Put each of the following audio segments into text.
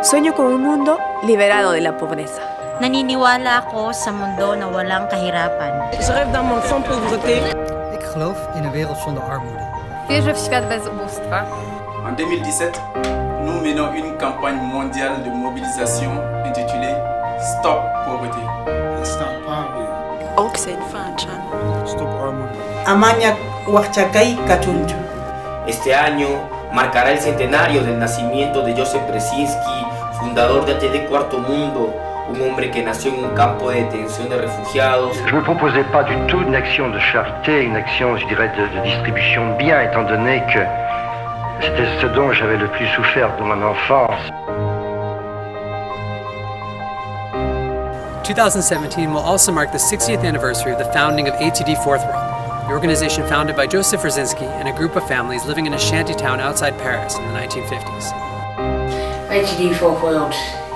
Sueño con un mundo liberado de la pobreza. Naniniwala ako sa mundo na walang kahirapan. Je rêve d'un monde sans pauvreté. Ik geloof in een wereld zonder armoede. Wierzę w świat bez ubóstwa. En 2017, nous menons une campagne mondiale de mobilisation intitulée Stop Pauvreté. Stop Poverty. Oxen Fanchan. Stop armoede. Amanya Huachakai Kachunchu. Este año marcará el centenario del nacimiento de Joseph Brzezinski, fundador de ATD Cuarto Mundo, un hombre que nació en un campo de detención de refugiados. Je ne me proposais pas du tout une action de charité, une action, je dirais, de distribution de biens, étant donné que c'était ce dont j'avais le plus souffert de mon enfance. 2017 will also mark the 60th anniversary of the founding of ATD Fourth World, the organization founded by Joseph Brzezinski and a group of families living in a shanty town outside Paris in the 1950s. ATD Fourth World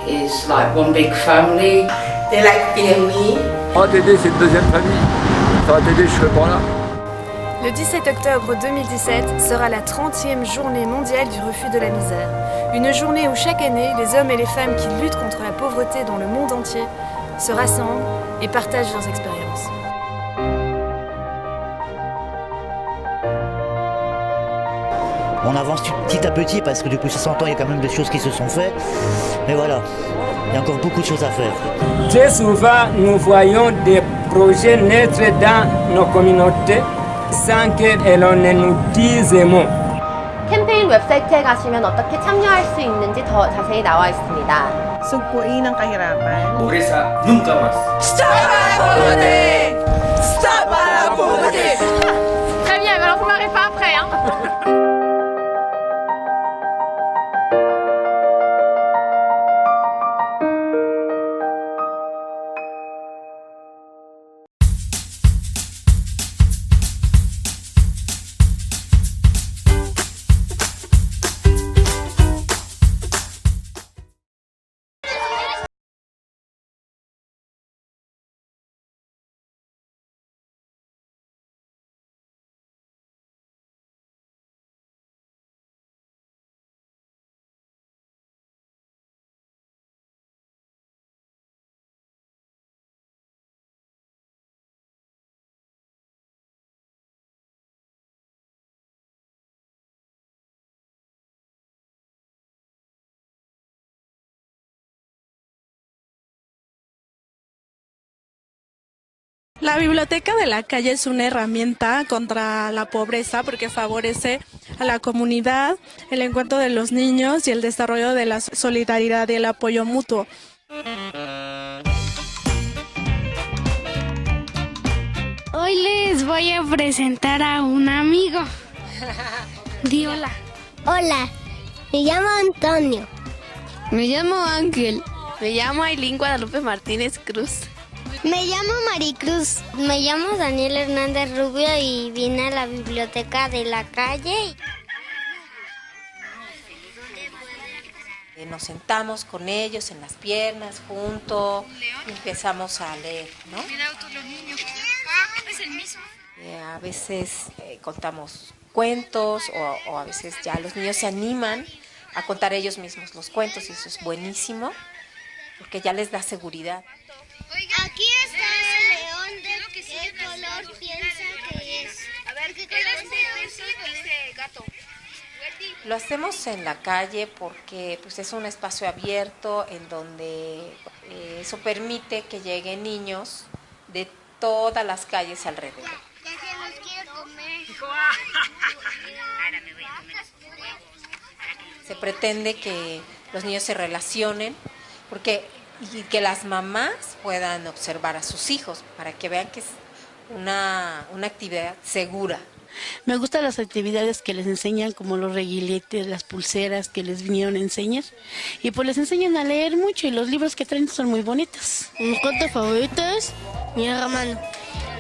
is like one big family. They like being me. ATD, c'est une deuxième famille. Sans ATD, je serais pas là. Le 17 octobre 2017 sera la 30e journée mondiale du refus de la misère. Une journée où chaque année, les hommes et les femmes qui luttent contre la pauvreté dans le monde entier se rassemblent et partagent leurs expériences. On avance petit à petit parce que depuis 60 ans, il y a quand même des choses qui se sont faites. Mais voilà, il y a encore beaucoup de choses à faire. Très souvent, nous voyons des projets naître dans nos communautés sans que l'on ne nous dise un mot. 캠페인 웹사이트에 가시면 어떻게 참여할 수 있는지 더 자세히 나와 있습니다. Sugpuin ang kahirapan. Pobreza nunca más. Stop poverty! Stop poverty! Très bien, alors vous m'arrêtez pas après, hein. La biblioteca de la calle es una herramienta contra la pobreza porque favorece a la comunidad, el encuentro de los niños y el desarrollo de la solidaridad y el apoyo mutuo. Hoy les voy a presentar a un amigo. Di hola. Hola, me llamo Antonio. Me llamo Ángel. Me llamo Ailín Guadalupe Martínez Cruz. Me llamo Maricruz. Me llamo Daniel Hernández Rubio y vine a la biblioteca de la calle. Nos sentamos con ellos en las piernas, juntos, y empezamos a leer, ¿no? Es el mismo. A veces contamos cuentos o a veces ya los niños se animan a contar ellos mismos los cuentos y eso es buenísimo porque ya les da seguridad. Aquí está el león. ¿De qué color piensa que es? A ver, ¿qué color es gato? Lo hacemos en la calle porque pues, es un espacio abierto en donde eso permite que lleguen niños de todas las calles alrededor. Ya se los quiero comer. Se pretende que los niños se relacionen y que las mamás puedan observar a sus hijos para que vean que es una actividad segura. Me gustan las actividades que les enseñan, como los reguiletes, las pulseras que les vinieron a enseñar. Y pues les enseñan a leer mucho y los libros que traen son muy bonitos. ¿Mi cuento favorito es Mi hermano?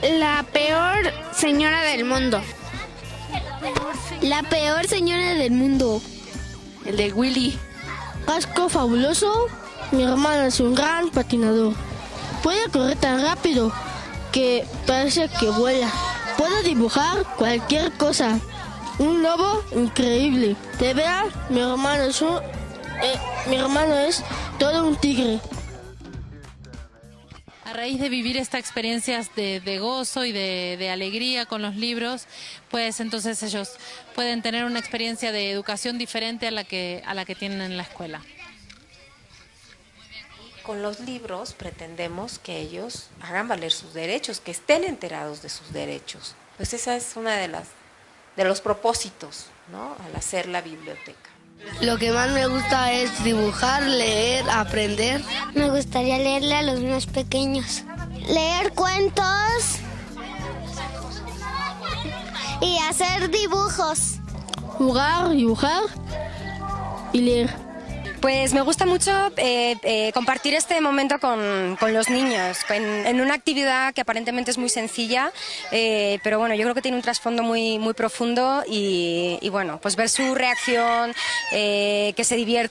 La peor señora del mundo. La peor señora del mundo. El de Willy. Casco fabuloso. Mi hermano es un gran patinador. Puede correr tan rápido que parece que vuela. Puedo dibujar cualquier cosa. Un lobo increíble. De veras, mi hermano es un Mi hermano es todo un tigre. A raíz de vivir estas experiencias de gozo y de alegría con los libros, pues entonces ellos pueden tener una experiencia de educación diferente a la que tienen en la escuela. Con los libros pretendemos que ellos hagan valer sus derechos, que estén enterados de sus derechos. Pues esa es una de los propósitos, ¿no?, al hacer la biblioteca. Lo que más me gusta es dibujar, leer, aprender. Me gustaría leerle a los más pequeños. Leer cuentos y hacer dibujos. Jugar, dibujar y leer. Pues me gusta mucho compartir este momento con los niños, en una actividad que aparentemente es muy sencilla, pero bueno, yo creo que tiene un trasfondo muy, muy profundo y bueno, pues ver su reacción, que se divierte.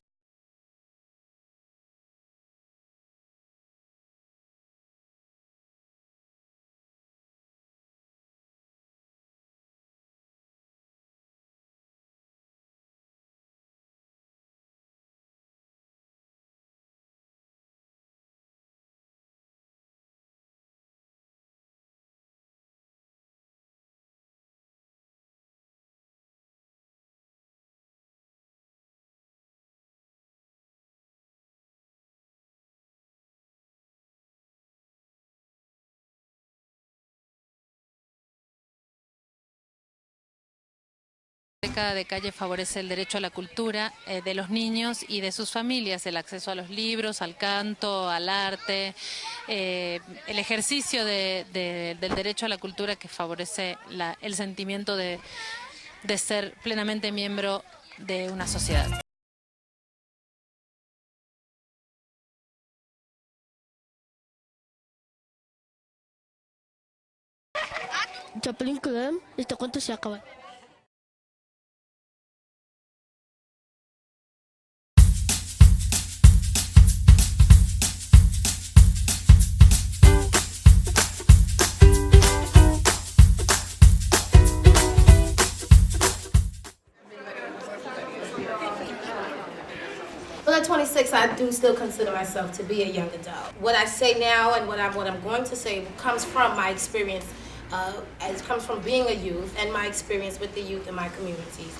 La Biblioteca de Calle favorece el derecho a la cultura de los niños y de sus familias, el acceso a los libros, al canto, al arte, el ejercicio del derecho a la cultura que favorece el sentimiento de ser plenamente miembro de una sociedad. Chapulín Colorado, ¿este cuento se acaba? Well, at 26, I do still consider myself to be a young adult. What I say now and what I'm going to say comes from my experience, it comes from being a youth and my experience with the youth in my communities.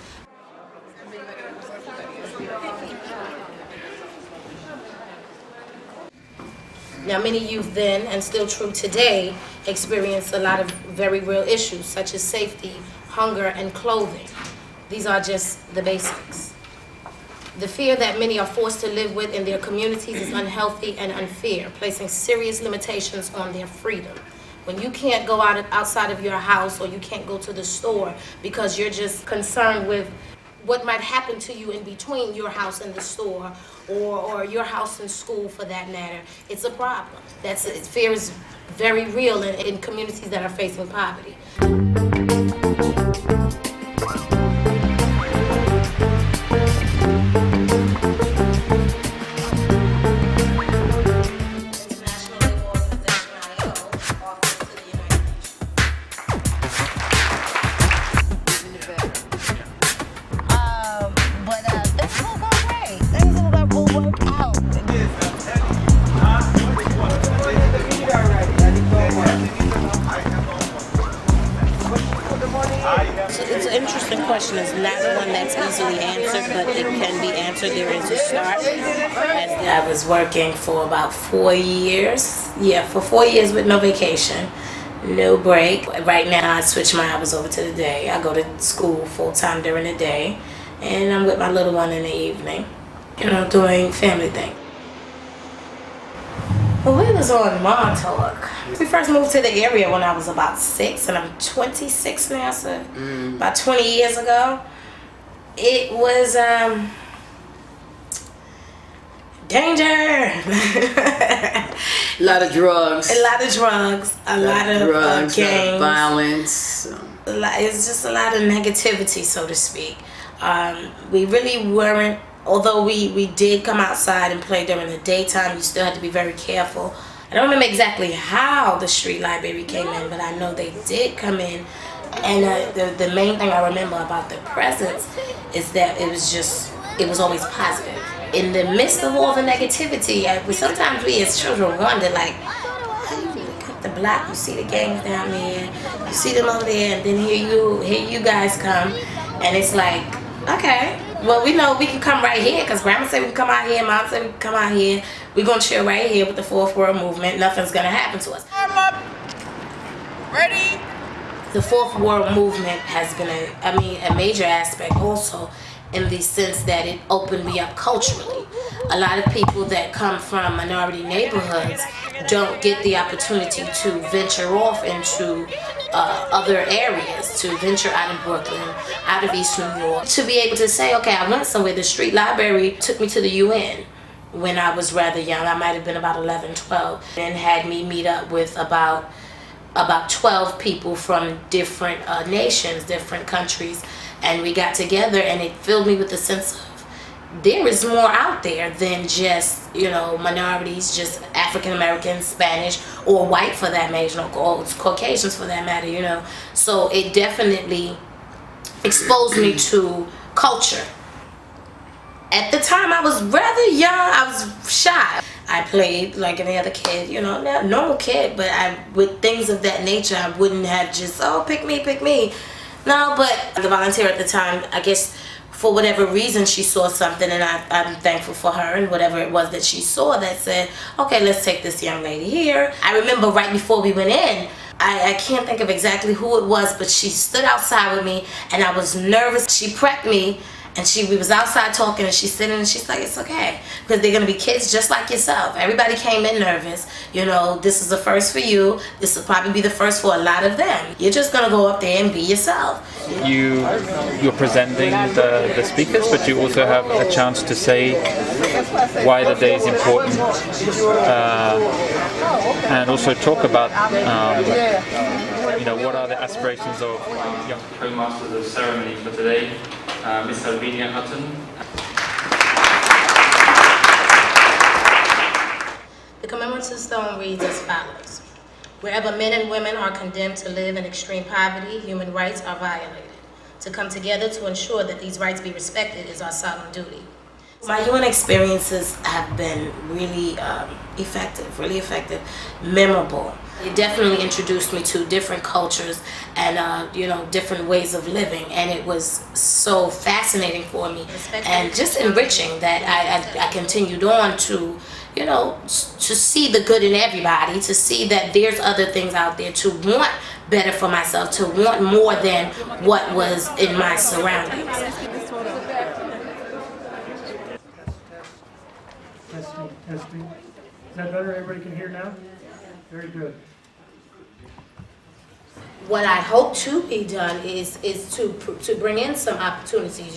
Now, many youth then, and still true today, experience a lot of very real issues, such as safety, hunger, and clothing. These are just the basics. The fear that many are forced to live with in their communities is unhealthy and unfair, placing serious limitations on their freedom. When you can't go outside of your house or you can't go to the store because you're just concerned with what might happen to you in between your house and the store or your house and school for that matter, it's a problem. Fear is very real in communities that are facing poverty. It's an interesting question. It's not one that's easily answered, but it can be answered. There is a start. I was working for about 4 years. Yeah, for 4 years with no vacation, no break. Right now, I switch my hours over to the day. I go to school full-time during the day, and I'm with my little one in the evening, doing family things. Well, we was on Montauk. We first moved to the area when I was about 6, and I'm 26 now, so about 20 years ago. It was danger. A lot of drugs. A lot of drugs. A lot of gangs. Violence. It's just a lot of negativity, so to speak. We really weren't. Although we did come outside and play during the daytime, you still had to be very careful. I don't remember exactly how the street library came in, but I know they did come in. And the main thing I remember about the presence is that it was always positive. in the midst of all the negativity, sometimes we as children wonder, like, the block, you see the gangs down there, you see them over there, and then here you guys come, and it's like, okay, well, we know we can come right here, because Grandma said we can come out here, Mom said we can come out here, we're going to chill right here with the Fourth World Movement, nothing's going to happen to us. Ready? The Fourth World Movement has been a major aspect also, in the sense that it opened me up culturally. A lot of people that come from minority neighborhoods don't get the opportunity to venture off into other areas, to venture out of Brooklyn, out of East New York, to be able to say, okay, I went somewhere. The street library took me to the UN when I was rather young. I might have been about 11, 12, and had me meet up with about 12 people from different nations, different countries, and we got together, and it filled me with a sense of there is more out there than just, minorities, just African Americans, Spanish, or white for that matter, or Caucasians for that matter, So it definitely exposed me to culture. At the time, I was rather young, I was shy. I played like any other kid, not a normal kid, but with things of that nature, I wouldn't have just, pick me. No, but the volunteer at the time, I guess for whatever reason, she saw something, and I'm thankful for her, and whatever it was that she saw that said, okay, let's take this young lady here. I remember right before we went in, I can't think of exactly who it was, but she stood outside with me, and I was nervous. She prepped me, and we was outside talking, and she's sitting, and she's like, it's okay, because they're going to be kids just like yourself. Everybody came in nervous. This is the first for you. This will probably be the first for a lot of them. You're just going to go up there and be yourself. You're presenting the speakers, but you also have a chance to say why the day is important, and also talk about what are the aspirations of young co-masters of ceremony for today, Miss Alvinia Hutton. The commemorative stone reads as follows. Wherever men and women are condemned to live in extreme poverty, human rights are violated. To come together to ensure that these rights be respected is our solemn duty. My UN experiences have been really effective, memorable. It definitely introduced me to different cultures and different ways of living, and it was so fascinating for me and just enriching that I continued on to see the good in everybody, to see that there's other things out there, to want better for myself, to want more than what was in my surroundings. Testing. Is that better? Everybody can hear now? Very good. What I hope to be done is to bring in some opportunities,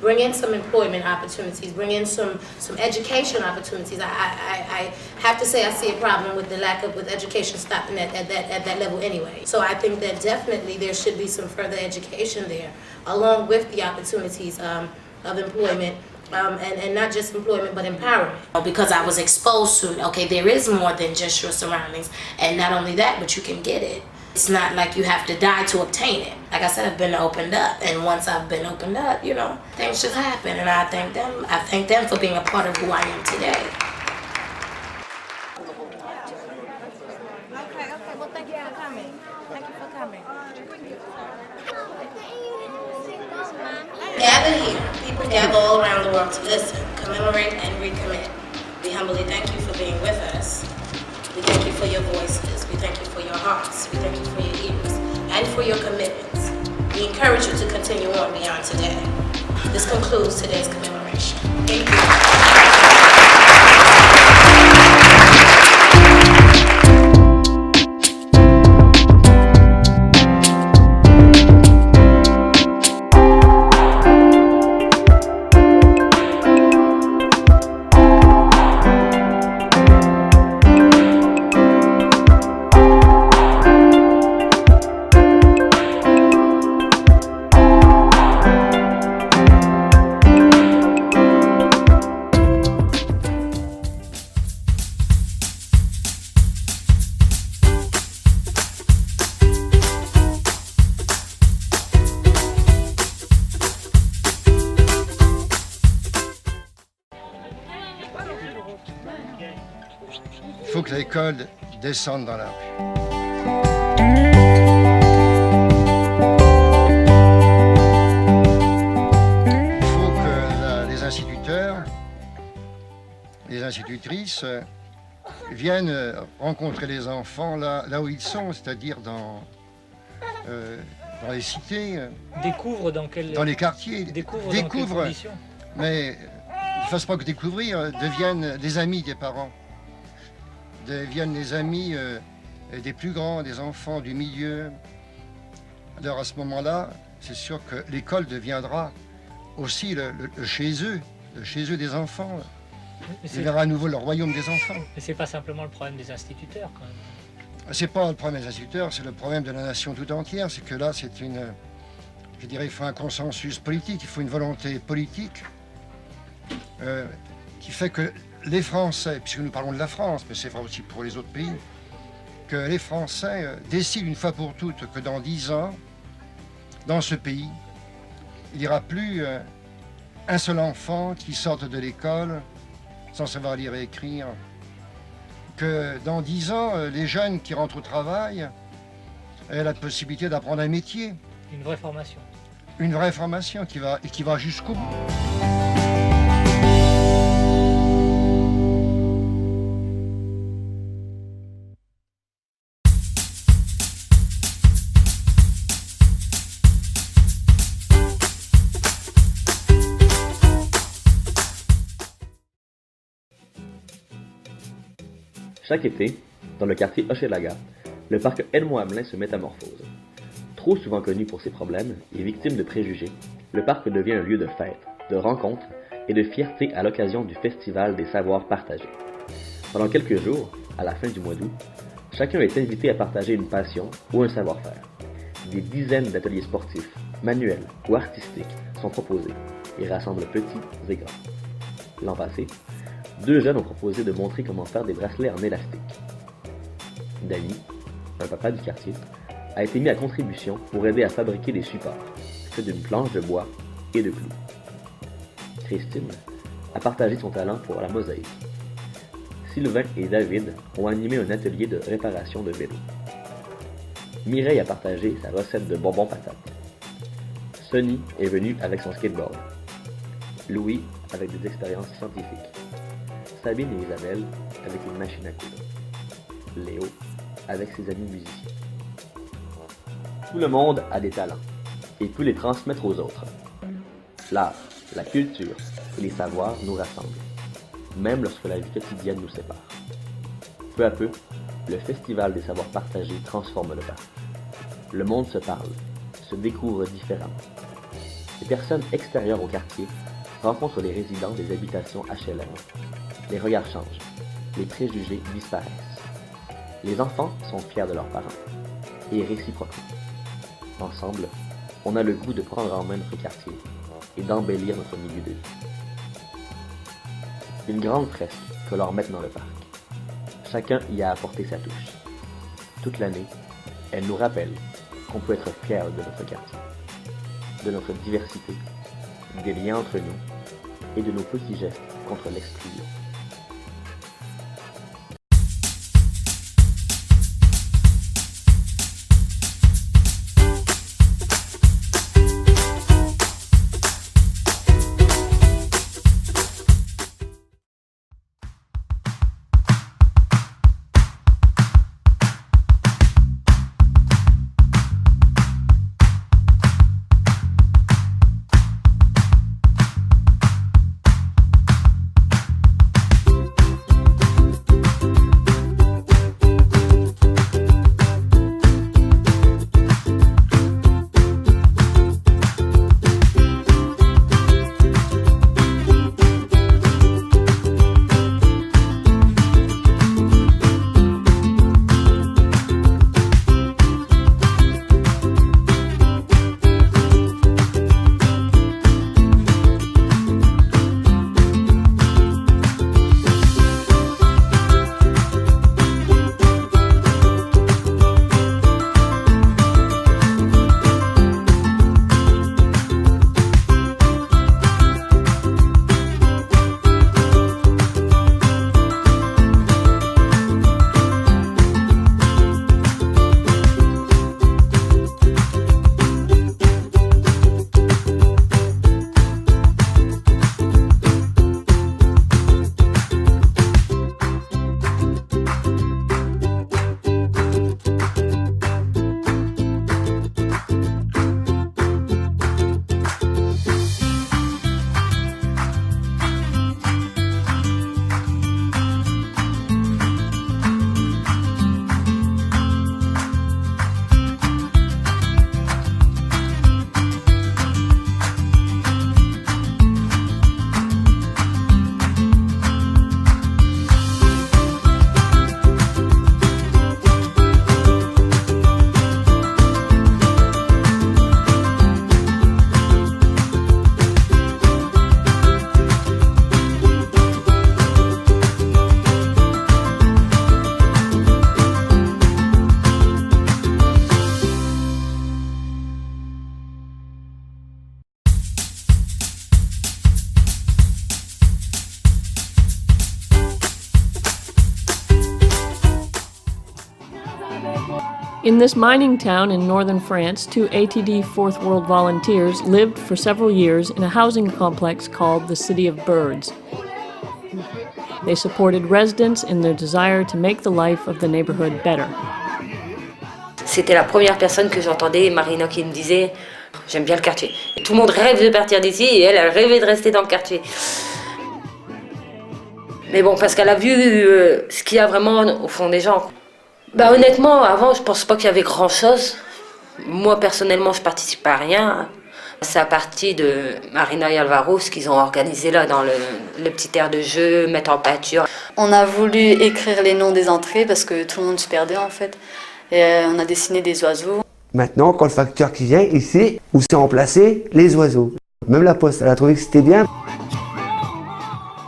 bring in some employment opportunities, bring in some education opportunities. I have to say I see a problem with the lack of education stopping at that level anyway. So I think that definitely there should be some further education there, along with the opportunities of employment. And not just employment, but empowerment. Because I was exposed to, okay, there is more than just your surroundings. And not only that, but you can get it. It's not like you have to die to obtain it. Like I said, I've been opened up. And once I've been opened up, things just happen. And I thank them for being a part of who I am today. Okay, well, thank you for coming. Gather here. People gather all around the world to listen, commemorate, and recommit. We humbly thank you for being with us. We thank you for your voices. We thank you for your hearts. We thank you for your ears and for your commitments. We encourage you to continue on beyond today. This concludes today's commemoration. Thank you. que l'école descende dans la rue. Il faut que les instituteurs, les institutrices viennent rencontrer les enfants là où ils sont, c'est-à-dire dans les cités, Découvre dans les quartiers, Découvre dans quelles conditions? Mais ne fassent pas que découvrir, deviennent des amis des parents, deviennent les amis des plus grands, des enfants du milieu. Alors à ce moment-là, c'est sûr que l'école deviendra aussi le chez eux des enfants. Il verra à nouveau le royaume des enfants. Mais c'est pas simplement le problème des instituteurs quand même. C'est pas le problème des instituteurs, c'est le problème de la nation tout entière. C'est que là, je dirais, il faut un consensus politique, il faut une volonté politique qui fait que les Français, puisque nous parlons de la France, mais c'est vrai aussi pour les autres pays, que les Français décident une fois pour toutes que dans 10 ans, dans ce pays, il n'y aura plus un seul enfant qui sorte de l'école sans savoir lire et écrire. Que dans 10 ans, les jeunes qui rentrent au travail aient la possibilité d'apprendre un métier. Une vraie formation. Une vraie formation qui va jusqu'au bout. Chaque été, dans le quartier Hochelaga, le parc Edmond Hamelin se métamorphose. Trop souvent connu pour ses problèmes et victime de préjugés, le parc devient un lieu de fête, de rencontres et de fierté à l'occasion du Festival des savoirs partagés. Pendant quelques jours, à la fin du mois d'août, chacun est invité à partager une passion ou un savoir-faire. Des dizaines d'ateliers sportifs, manuels ou artistiques sont proposés et rassemblent petits et grands. L'an passé, 2 jeunes ont proposé de montrer comment faire des bracelets en élastique. Danny, un papa du quartier, a été mis à contribution pour aider à fabriquer des supports, faits d'une planche de bois et de clous. Christine a partagé son talent pour la mosaïque. Sylvain et David ont animé un atelier de réparation de vélos. Mireille a partagé sa recette de bonbons patates. Sonny est venu avec son skateboard. Louis avec des expériences scientifiques. Sabine et Isabelle avec une machine à coudre. Léo avec ses amis musiciens. Tout le monde a des talents et peut les transmettre aux autres. L'art, la culture et les savoirs nous rassemblent, même lorsque la vie quotidienne nous sépare. Peu à peu, le Festival des savoirs partagés transforme le parc. Le monde se parle, se découvre différemment. Les personnes extérieures au quartier rencontrent les résidents des habitations HLM. Les regards changent, les préjugés disparaissent. Les enfants sont fiers de leurs parents, et réciproquement. Ensemble, on a le goût de prendre en main notre quartier et d'embellir notre milieu de vie. Une grande fresque colore maintenant le parc. Chacun y a apporté sa touche. Toute l'année, elle nous rappelle qu'on peut être fier de notre quartier, de notre diversité, des liens entre nous et de nos petits gestes contre l'exclusion. In this mining town in northern France, 2 ATD Fourth World volunteers lived for several years in a housing complex called the City of Birds. They supported residents in their desire to make the life of the neighborhood better. C'était la première personne que j'entendais, Marina, qui me disait « J'aime bien le quartier ». Tout le monde rêve de partir d'ici et elle rêvait de rester dans le quartier. Mais bon, parce qu'elle a vu ce qu'il y a vraiment au fond des gens. Bah honnêtement, avant, je pense pas qu'il y avait grand-chose. Moi, personnellement, je participais à rien. C'est à partir de Marina et Alvaro, ce qu'ils ont organisé là, dans le petit air de jeu, mettre en pâture. On a voulu écrire les noms des entrées parce que tout le monde se perdait en fait. Et on a dessiné des oiseaux. Maintenant, quand le facteur qui vient, il sait où c'est remplacé les oiseaux. Même la poste, elle a trouvé que c'était bien.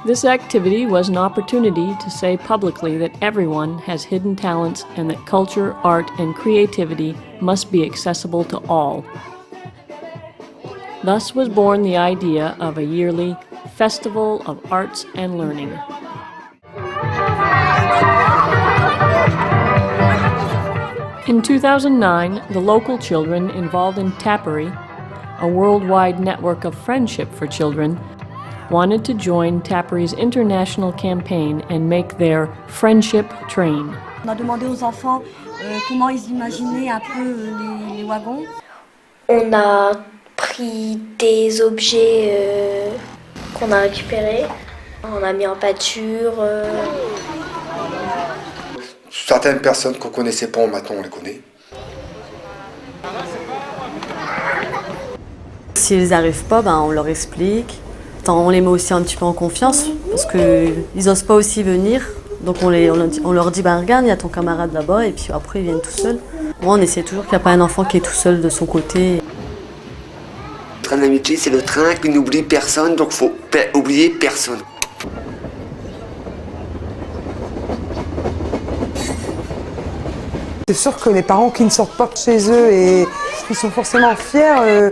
This activity was an opportunity to say publicly that everyone has hidden talents and that culture, art, and creativity must be accessible to all. Thus was born the idea of a yearly Festival of Arts and Learning. In 2009, the local children involved in Tappery, a worldwide network of friendship for children, wanted to join Tappery's international campaign and make their friendship train. On a demandé aux enfants comment ils imaginaient un peu les wagons. On a pris des objets qu'on a récupérés, on a mis en pâture. Certaines personnes qu'on connaissait pas, maintenant on les connaît. S'ils n'arrivent pas, on leur explique. On les met aussi un petit peu en confiance parce qu'ils n'osent pas aussi venir. Donc on leur dit regarde, il y a ton camarade là-bas et puis après ils viennent tout seuls. Moi on essaie toujours qu'il n'y a pas un enfant qui est tout seul de son côté. Le train d'amitié, c'est le train qui n'oublie personne, donc il faut oublier personne. C'est sûr que les parents qui ne sortent pas de chez eux et qui sont forcément fiers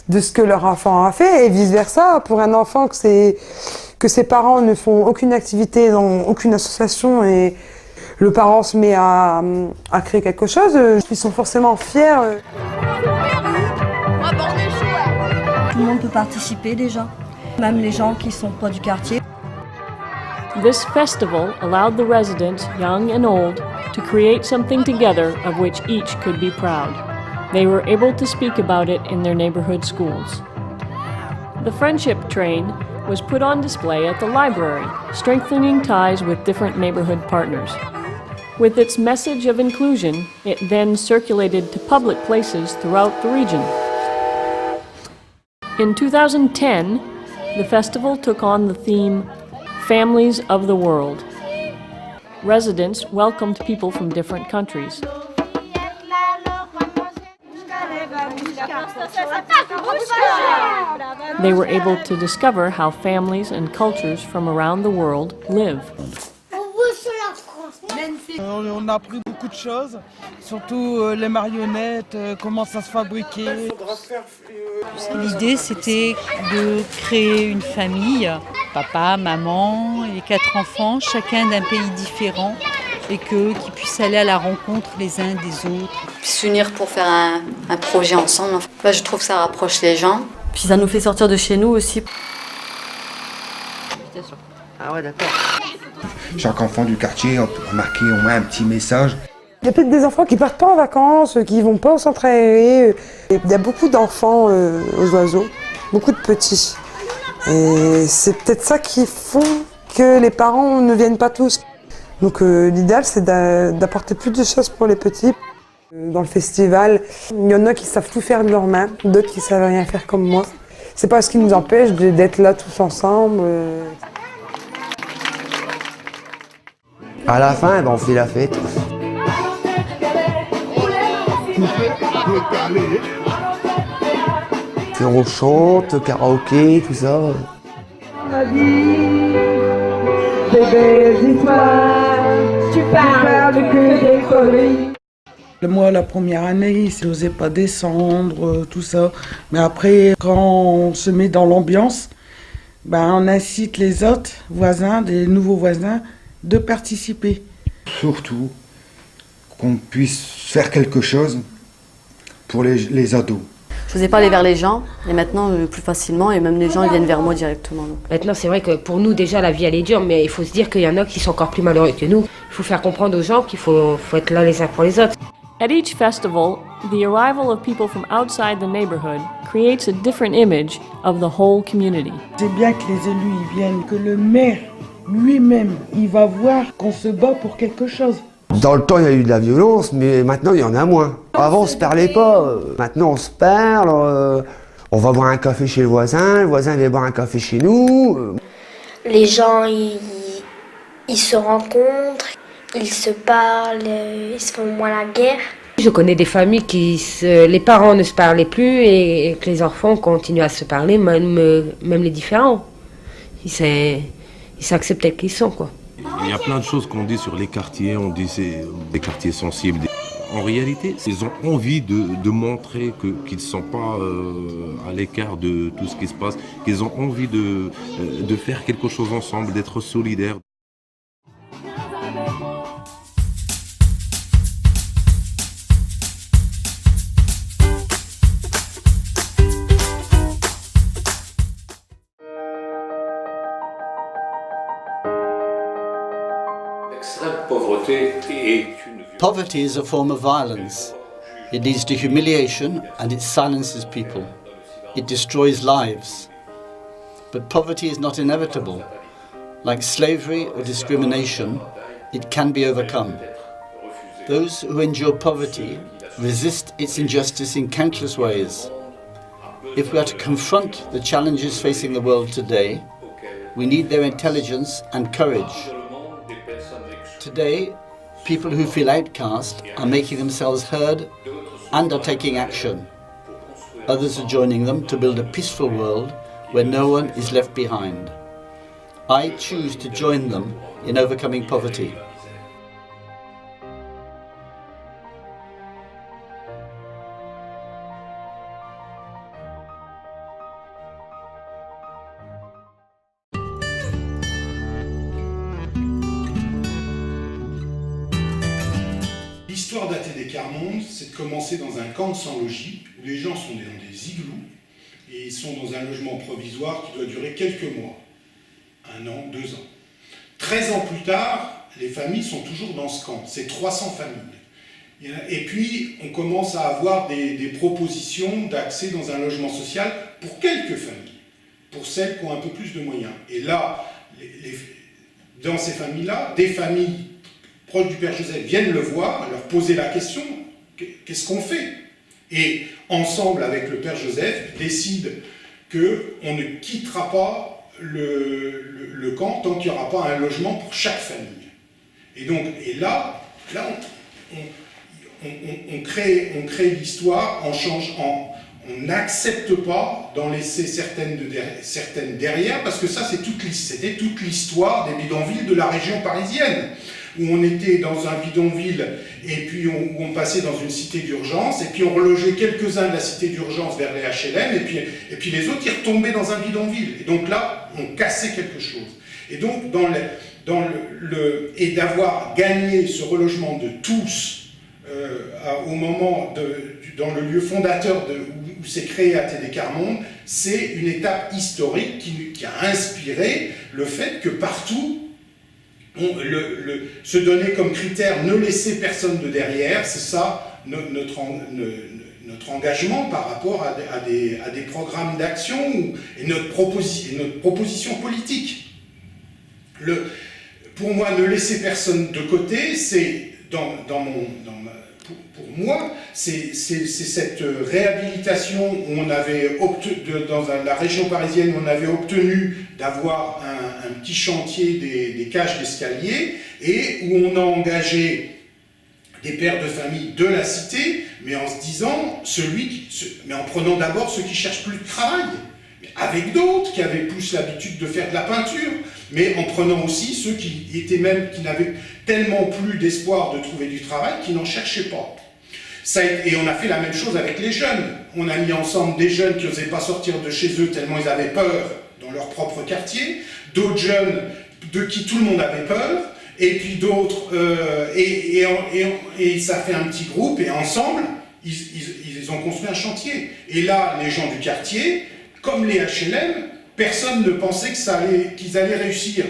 de ce que leur enfant a fait et vice-versa. Pour un enfant que ses parents ne font aucune activité dans aucune association et le parent se met à créer quelque chose, ils sont forcément fiers. Tout le monde peut participer déjà, même les gens qui ne sont pas du quartier. This festival allowed the residents, young and old, to create something together of which each could be proud. They were able to speak about it in their neighborhood schools. The friendship train was put on display at the library, strengthening ties with different neighborhood partners. With its message of inclusion, it then circulated to public places throughout the region. In 2010, the festival took on the theme Families of the World. Residents welcomed people from different countries. They were able to discover how families and cultures from around the world live. On a appris beaucoup de choses, surtout les marionnettes, comment ça se fabriquait. L'idée, c'était de créer une famille, papa, maman et 4 enfants, chacun d'un pays différent, et qu'ils puissent aller à la rencontre les uns des autres. S'unir pour faire un projet ensemble, je trouve que ça rapproche les gens. Puis ça nous fait sortir de chez nous aussi. Ah ouais, d'accord. Chaque enfant du quartier a marqué au moins un petit message. Il y a peut-être des enfants qui partent pas en vacances, qui vont pas au centre aéré. Il y a beaucoup d'enfants aux oiseaux, beaucoup de petits. Et c'est peut-être ça qui font que les parents ne viennent pas tous. Donc l'idéal, c'est d'apporter plus de choses pour les petits. Dans le festival, il y en a qui savent tout faire de leurs mains, d'autres qui savent rien faire comme moi. C'est pas ce qui nous empêche d'être là tous ensemble. À la fin, on fait la fête. On chante, karaoké, tout ça. On a dit des belles histoires, tu parles que des conneries. Moi, la première année, je n'osais pas descendre, tout ça. Mais après, quand on se met dans l'ambiance, on incite les autres voisins, des nouveaux voisins, de participer. Surtout qu'on puisse faire quelque chose pour les ados. Je n'osais pas aller vers les gens, et maintenant plus facilement, et même les gens ils viennent vers moi directement. Donc. Maintenant, c'est vrai que pour nous, déjà, la vie, elle est dure, mais il faut se dire qu'il y en a qui sont encore plus malheureux que nous. Il faut faire comprendre aux gens qu'il faut être là les uns pour les autres. At each festival, the arrival of people from outside the neighborhood creates a different image of the whole community. C'est bien que les élus y viennent, que le maire lui-même, il va voir qu'on se bat pour quelque chose. Dans le temps, il y a eu de la violence, mais maintenant, il y en a moins. Avant, on se parlait pas. Maintenant, on se parle. On va boire un café chez le voisin vient boire un café chez nous. Les gens, ils se rencontrent, ils se parlent, ils se font moins la guerre. Je connais des familles les parents ne se parlaient plus et que les enfants continuent à se parler, même les différents. Ils s'acceptent tels qu'ils sont, quoi. Il y a plein de choses qu'on dit sur les quartiers, on dit c'est des quartiers sensibles. En réalité, ils ont envie de montrer qu'ils ne sont pas à l'écart de tout ce qui se passe, qu'ils ont envie de faire quelque chose ensemble, d'être solidaires. Poverty is a form of violence. It leads to humiliation and it silences people. It destroys lives. But poverty is not inevitable. Like slavery or discrimination, it can be overcome. Those who endure poverty resist its injustice in countless ways. If we are to confront the challenges facing the world today, we need their intelligence and courage. Today, people who feel outcast are making themselves heard and are taking action. Others are joining them to build a peaceful world where no one is left behind. I choose to join them in overcoming poverty. L'histoire d'ATD-Quart-Monde, c'est de commencer dans un camp sans logis, où les gens sont dans des igloos, et ils sont dans un logement provisoire qui doit durer quelques mois, 1 an, 2 ans. 13 ans plus tard, les familles sont toujours dans ce camp, c'est 300 familles. Et puis, on commence à avoir des propositions d'accès dans un logement social pour quelques familles, pour celles qui ont un peu plus de moyens. Et là, dans ces familles-là, des familles proches du Père Joseph viennent le voir, leur poser la question, qu'est-ce qu'on fait? Et ensemble, avec le Père Joseph, décident qu'on ne quittera pas le camp tant qu'il n'y aura pas un logement pour chaque famille. Et là on crée l'histoire, on n'accepte pas d'en laisser certaines derrière, parce que ça, c'était toute l'histoire des bidonvilles de la région parisienne, où on était dans un bidonville, et puis où on passait dans une cité d'urgence, et puis on relogeait quelques-uns de la cité d'urgence vers les HLM, et puis les autres, ils retombaient dans un bidonville. Et donc là, on cassait quelque chose. Et donc, et d'avoir gagné ce relogement de tous, au moment dans le lieu fondateur où s'est créé ATD-Quart-Monde, c'est une étape historique qui a inspiré le fait que partout, se donner comme critère ne laisser personne de derrière, c'est ça notre engagement par rapport à des programmes d'action et notre proposition politique. Pour moi, ne laisser personne de côté, c'est pour moi, c'est cette réhabilitation où on avait dans la région parisienne, on avait obtenu d'avoir un petit chantier des cages d'escalier, et où on a engagé des pères de famille de la cité, mais en se disant, mais en prenant d'abord ceux qui cherchent plus de travail, avec d'autres qui avaient plus l'habitude de faire de la peinture, mais en prenant aussi ceux qui n'avaient tellement plus d'espoir de trouver du travail qu'ils n'en cherchaient pas. Et on a fait la même chose avec les jeunes. On a mis ensemble des jeunes qui n'osaient pas sortir de chez eux tellement ils avaient peur dans leur propre quartier, d'autres jeunes de qui tout le monde avait peur, et puis d'autres, et ça fait un petit groupe, et ensemble, ils ont construit un chantier. Et là, les gens du quartier, comme les HLM, personne ne pensait qu'ils allaient réussir.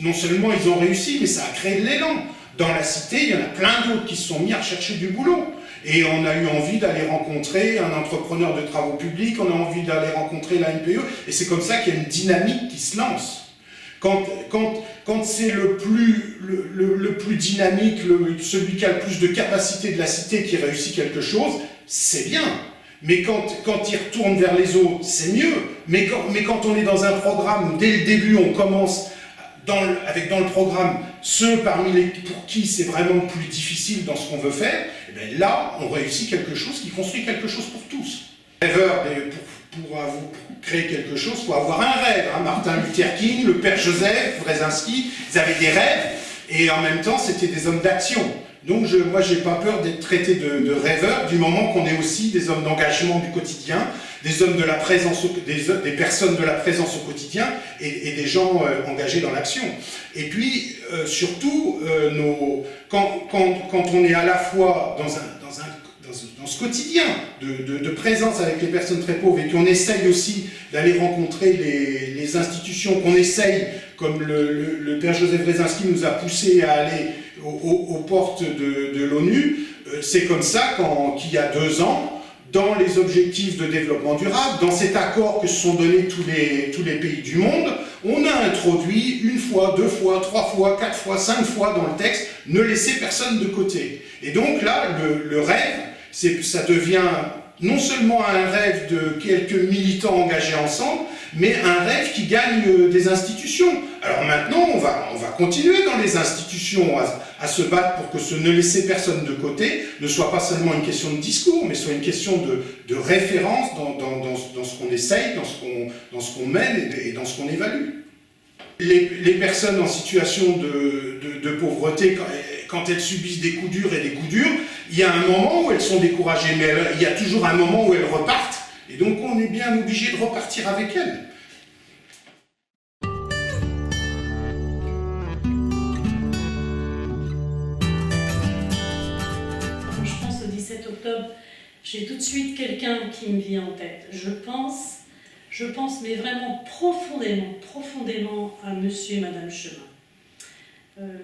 Non seulement ils ont réussi, mais ça a créé de l'élan. Dans la cité, il y en a plein d'autres qui se sont mis à rechercher du boulot. Et on a eu envie d'aller rencontrer un entrepreneur de travaux publics, on a envie d'aller rencontrer la NPE, et c'est comme ça qu'il y a une dynamique qui se lance. Quand c'est le plus dynamique, celui qui a le plus de capacité de la cité qui réussit quelque chose, c'est bien. Mais quand il retourne vers les autres, c'est mieux. Mais quand on est dans un programme où dès le début on commence avec dans le programme ceux pour qui c'est vraiment plus difficile dans ce qu'on veut faire, et bien là on réussit quelque chose qui construit quelque chose pour tous. Rêveur, pour créer quelque chose, il faut avoir un rêve. Hein. Martin Luther King, le père Joseph, Brzezinski, ils avaient des rêves et en même temps c'était des hommes d'action. Donc moi j'ai pas peur d'être traité de rêveur du moment qu'on est aussi des hommes d'engagement du quotidien, des hommes de la présence, des personnes de la présence au quotidien et des gens engagés dans l'action. Et puis surtout, quand on est à la fois dans ce quotidien de présence avec les personnes très pauvres et qu'on essaye aussi d'aller rencontrer les institutions, qu'on essaye, comme le père Joseph Brzezinski nous a poussé à aller aux portes de l'ONU, c'est comme ça qu'il y a 2 ans, dans les objectifs de développement durable, dans cet accord que se sont donnés tous les pays du monde, on a introduit 1 fois, 2 fois, 3 fois, 4 fois, 5 fois dans le texte, ne laisser personne de côté. Et donc là, le rêve, ça devient non seulement un rêve de quelques militants engagés ensemble, mais un rêve qui gagne des institutions. Alors maintenant, on va continuer dans les institutions à se battre pour que ce ne laisser personne de côté ne soit pas seulement une question de discours, mais soit une question de référence dans ce qu'on essaye, dans ce qu'on mène et dans ce qu'on évalue. Les personnes en situation de pauvreté, quand elles subissent des coups durs et des coups durs, il y a un moment où elles sont découragées, mais il y a toujours un moment où elles repartent, et donc on est bien obligé de repartir avec elles. Quand je pense au 17 octobre, j'ai tout de suite quelqu'un qui me vient en tête. Je pense, mais vraiment profondément à Monsieur et Madame Chemin.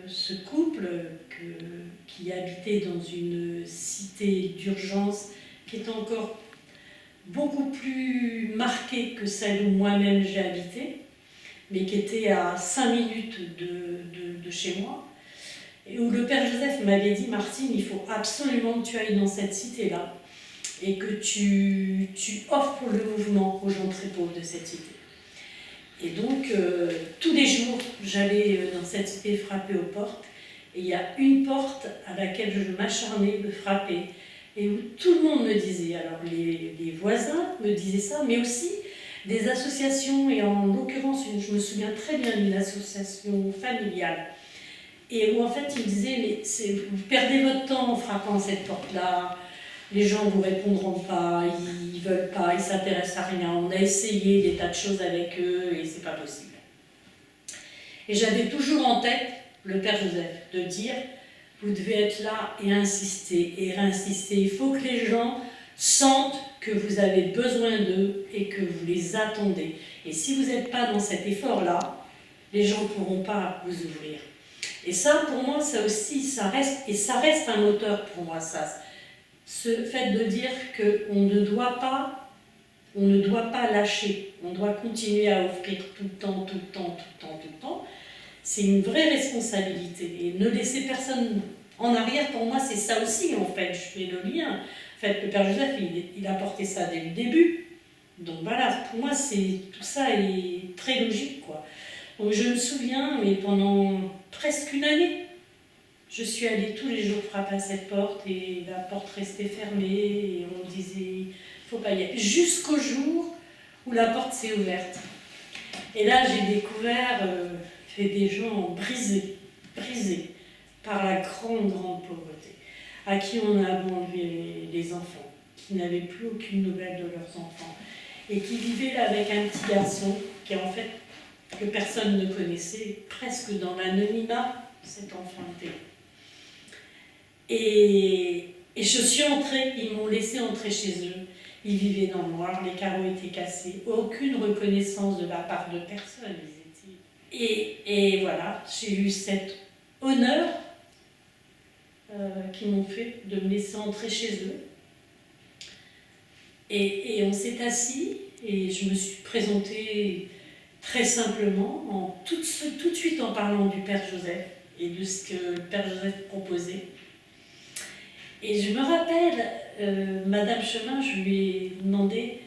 Ce couple qui habitait dans une cité d'urgence qui est encore beaucoup plus marquée que celle où moi-même j'ai habité, mais qui était à 5 minutes de chez moi, et où le père Joseph m'avait dit « Martine, il faut absolument que tu ailles dans cette cité-là et que tu offres le mouvement aux gens très pauvres de cette cité ». Et donc, tous les jours, j'allais dans cette cité frapper aux portes. Et il y a une porte à laquelle je m'acharnais de frapper. Et où tout le monde me disait, alors les voisins me disaient ça, mais aussi des associations, et en l'occurrence, je me souviens très bien d'une association familiale. Et où en fait, ils me disaient, mais vous perdez votre temps en frappant cette porte-là. Les gens ne vous répondront pas, ils ne veulent pas, ils ne s'intéressent à rien. On a essayé des tas de choses avec eux et c'est pas possible. Et j'avais toujours en tête le père Joseph de dire vous devez être là et insister et réinsister. Il faut que les gens sentent que vous avez besoin d'eux et que vous les attendez. Et si vous n'êtes pas dans cet effort-là, les gens ne pourront pas vous ouvrir. Et ça, pour moi, ça aussi, ça reste un moteur pour moi, ça. Ce fait de dire qu'on ne doit pas lâcher, on doit continuer à offrir tout le temps, c'est une vraie responsabilité. Et ne laisser personne en arrière, pour moi, c'est ça aussi, en fait, je fais le lien. En fait, le père Joseph, il a porté ça dès le début. Donc voilà, pour moi, tout ça est très logique, quoi. Donc je me souviens, mais pendant presque 1 année, je suis allée tous les jours frapper à cette porte et la porte restait fermée et on me disait il ne faut pas y aller. Jusqu'au jour où la porte s'est ouverte. Et là j'ai découvert des gens brisés par la grande pauvreté, à qui on a abandonné les enfants, qui n'avaient plus aucune nouvelle de leurs enfants et qui vivaient là avec un petit garçon qui en fait que personne ne connaissait, presque dans l'anonymat. cet enfant était. Et je suis entrée, ils m'ont laissé entrer chez eux. Ils vivaient dans le noir, les carreaux étaient cassés, aucune reconnaissance de la part de personne. Et voilà, j'ai eu cet honneur qu'ils m'ont fait de me laisser entrer chez eux. Et on s'est assis et je me suis présentée très simplement, tout de suite en parlant du Père Joseph et de ce que le Père Joseph proposait. Et je me rappelle, Madame Chemin, je lui ai demandé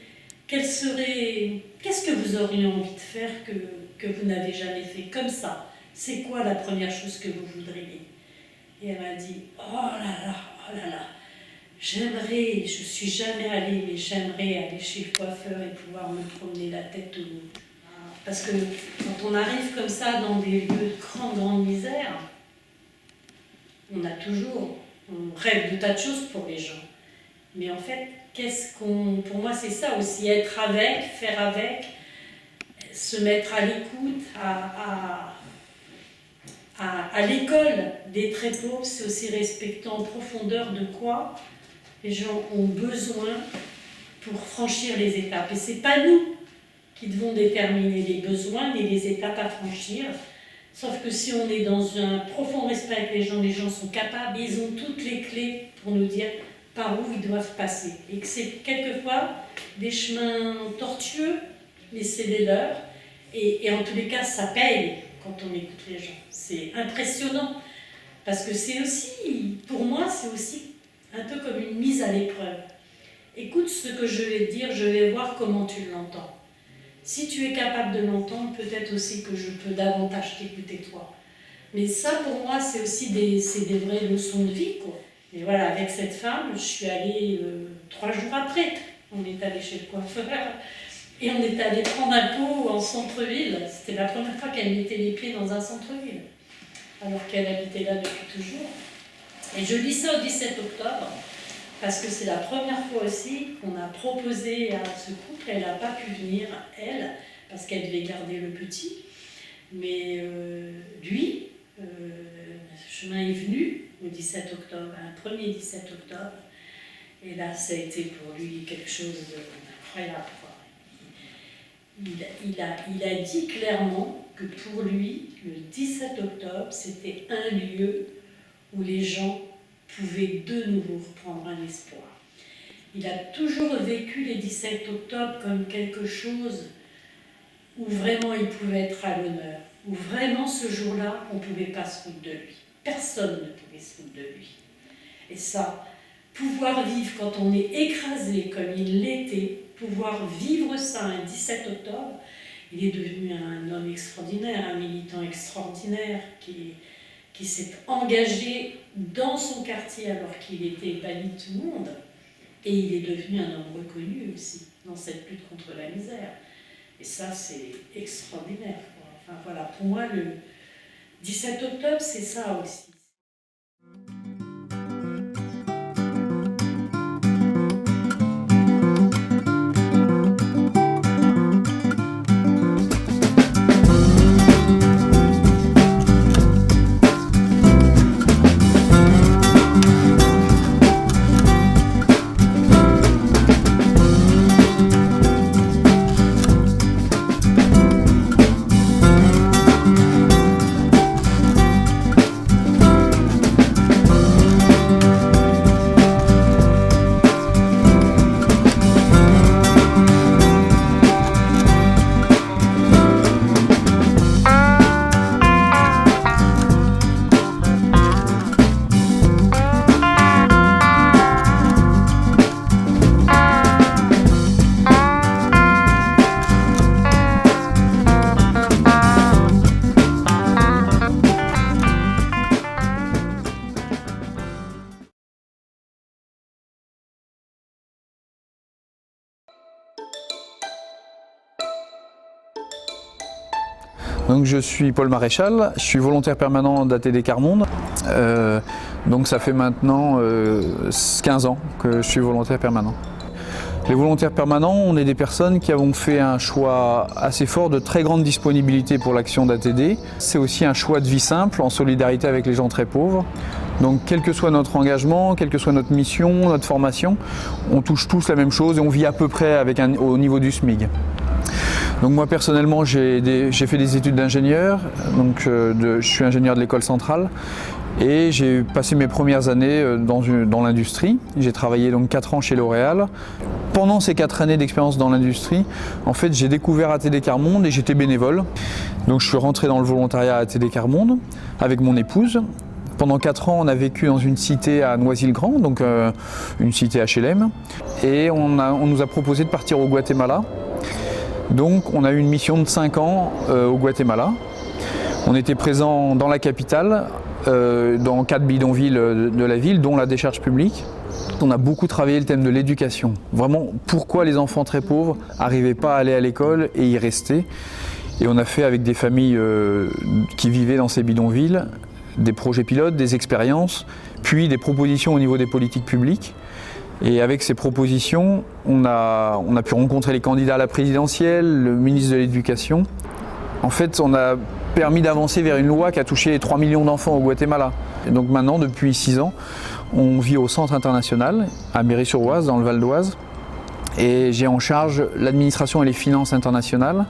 qu'est-ce que vous auriez envie de faire que vous n'avez jamais fait comme ça. C'est quoi la première chose que vous voudriez? Et elle m'a dit, oh là là, j'aimerais, je suis jamais allée, mais j'aimerais aller chez le coiffeur et pouvoir me promener la tête au bout. Parce que quand on arrive comme ça dans des lieux de grande misère, on rêve de tas de choses pour les gens. Mais en fait, pour moi c'est ça aussi, être avec, faire avec, se mettre à l'écoute, à l'école des très pauvres, c'est aussi respecter en profondeur de quoi les gens ont besoin pour franchir les étapes. Et c'est pas nous qui devons déterminer les besoins et les étapes à franchir. Sauf que si on est dans un profond respect avec les gens sont capables, ils ont toutes les clés pour nous dire par où ils doivent passer. Et que c'est quelquefois des chemins tortueux, mais c'est les leurs. Et en tous les cas, ça paye quand on écoute les gens. C'est impressionnant. Parce que c'est aussi, pour moi, c'est aussi un peu comme une mise à l'épreuve. Écoute ce que je vais te dire, je vais voir comment tu l'entends. Si tu es capable de l'entendre, peut-être aussi que je peux davantage t'écouter toi. Mais ça, pour moi, c'est aussi des vraies leçons de vie, quoi. Et voilà, avec cette femme, je suis allée 3 jours après. On est allé chez le coiffeur et on est allé prendre un pot en centre-ville. C'était la première fois qu'elle mettait les pieds dans un centre-ville, alors qu'elle habitait là depuis toujours. Et je dis ça au 17 octobre, parce que c'est la première fois aussi qu'on a proposé à ce couple, elle n'a pas pu venir, elle, parce qu'elle devait garder le petit. Mais lui, Chemin est venu au 17 octobre, un premier 17 octobre, et là, ça a été pour lui quelque chose d'incroyable. Il a dit clairement que pour lui, le 17 octobre, c'était un lieu où les gens pouvaient de nouveau reprendre un espoir. Il a toujours vécu les 17 octobre comme quelque chose où vraiment il pouvait être à l'honneur, où vraiment ce jour-là, on ne pouvait pas se foutre de lui. Personne ne pouvait se foutre de lui. Et ça, pouvoir vivre quand on est écrasé comme il l'était, pouvoir vivre ça un 17 octobre, il est devenu un homme extraordinaire, un militant extraordinaire qui s'est engagé dans son quartier alors qu'il était banni de tout le monde. Et il est devenu un homme reconnu aussi dans cette lutte contre la misère. Et ça, c'est extraordinaire, quoi. Enfin voilà, pour moi, le 17 octobre, c'est ça aussi. Donc je suis Paul Maréchal, je suis volontaire permanent d'ATD Quart Monde. Donc ça fait maintenant 15 ans que je suis volontaire permanent. Les volontaires permanents, on est des personnes qui avons fait un choix assez fort de très grande disponibilité pour l'action d'ATD. C'est aussi un choix de vie simple, en solidarité avec les gens très pauvres. Donc quel que soit notre engagement, quelle que soit notre mission, notre formation, on touche tous la même chose et on vit à peu près au niveau du SMIC. Donc moi personnellement j'ai fait des études d'ingénieur, donc je suis ingénieur de l'école centrale et j'ai passé mes premières années dans l'industrie. J'ai travaillé donc 4 ans chez L'Oréal. Pendant ces 4 années d'expérience dans l'industrie, en fait j'ai découvert ATD Quart Monde et j'étais bénévole. Donc je suis rentré dans le volontariat à ATD Quart Monde avec mon épouse. Pendant 4 ans, on a vécu dans une cité à Noisy-le-Grand, donc une cité HLM, et on nous a proposé de partir au Guatemala. Donc on a eu une mission de 5 ans au Guatemala. On était présent dans la capitale, dans 4 bidonvilles de la ville, dont la décharge publique. On a beaucoup travaillé le thème de l'éducation. Vraiment, pourquoi les enfants très pauvres n'arrivaient pas à aller à l'école et y rester. Et on a fait avec des familles qui vivaient dans ces bidonvilles des projets pilotes, des expériences, puis des propositions au niveau des politiques publiques. Et avec ces propositions, on a pu rencontrer les candidats à la présidentielle, le ministre de l'Éducation. En fait, on a permis d'avancer vers une loi qui a touché 3 millions d'enfants au Guatemala. Et donc maintenant, depuis 6 ans, on vit au Centre international, à Méry-sur-Oise, dans le Val d'Oise. Et j'ai en charge l'administration et les finances internationales.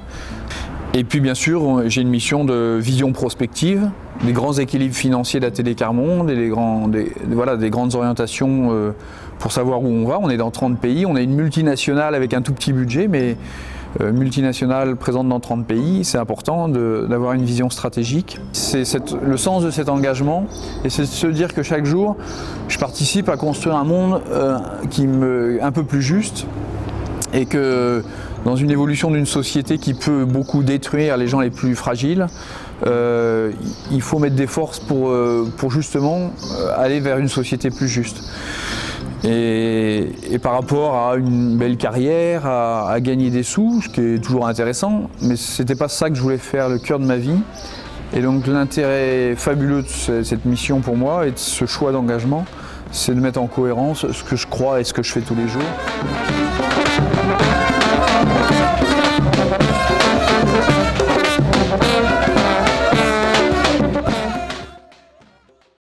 Et puis bien sûr, j'ai une mission de vision prospective, des grands équilibres financiers d'ATD Quart Monde et des grandes orientations pour savoir où on va. On est dans 30 pays, on est une multinationale avec un tout petit budget, mais multinationale présente dans 30 pays, c'est important d'avoir une vision stratégique. C'est le sens de cet engagement, et c'est de se dire que chaque jour, je participe à construire un monde un peu plus juste, et que dans une évolution d'une société qui peut beaucoup détruire les gens les plus fragiles, il faut mettre des forces pour justement aller vers une société plus juste. Et par rapport à une belle carrière, à gagner des sous, ce qui est toujours intéressant, mais c'était pas ça que je voulais faire le cœur de ma vie. Et donc l'intérêt fabuleux de cette mission pour moi et de ce choix d'engagement, c'est de mettre en cohérence ce que je crois et ce que je fais tous les jours.